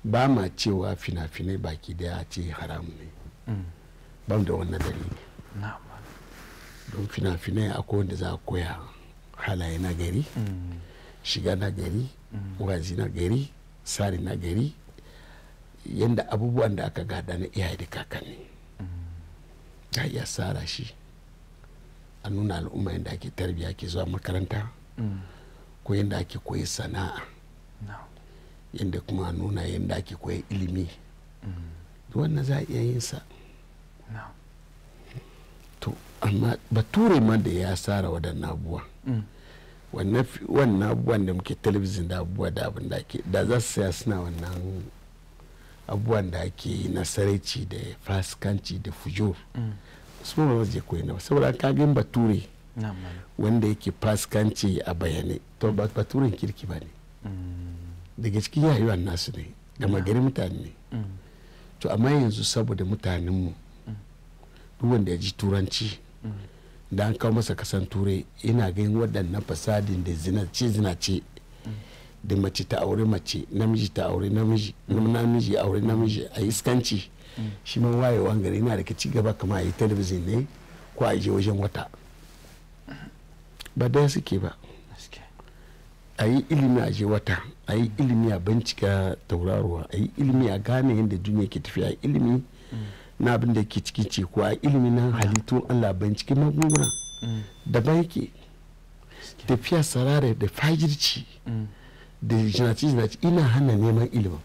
ba ma cewa fina-finai baki daya ce haramun ne ba da wannan dalili don fina-finai akwai wanda za a koya halaye na gari shiga na gari wazi na gari tsari na gari yadda abubuwan da aka gada na iyaye da kakanni ta iya tsara shi a nuna al'umma yadda ake tarbiya ke zuwa makaranta ko yadda ake koyi sana'a yadda kuma a nuna yadda ake koyi ilimi wannan za a iya yin sa to amma bature ma da ya tsara waɗannan abubuwa wannan abubuwan da muke talabijin da abubuwa da abin da ake da za su saya suna wannan abubuwan da ake yi na saraici da fasikanci da fujur su ma je koyi na saboda kagin bature wanda yake fasikanci a bayane to ba baturen kirki ba ne daga cikin yayuwan nasu ne gama gari mutane ne to amma yanzu saboda mutanenmu duk wanda ya ji turanci da an kawo masa kasan turai ina ganin waɗannan fasadin da zinace da mace ta aure mace namiji ta aure namiji namiji aure namiji a iskanci shi man wayewan gari yana da ci gaba kama a yi talabijin ne ko a je wajen wata ba daya suke ba a yi ilimi a je wata a yi ilimi a bincika tauraruwa a yi ilimi a gane yadda duniya ke tafiya a ilimi na abin da ke cikin ceku a ilimi na halittun Allah bincike magunguna daban yake tafiya sarare da fajirci da jinaci ina hana neman ilimin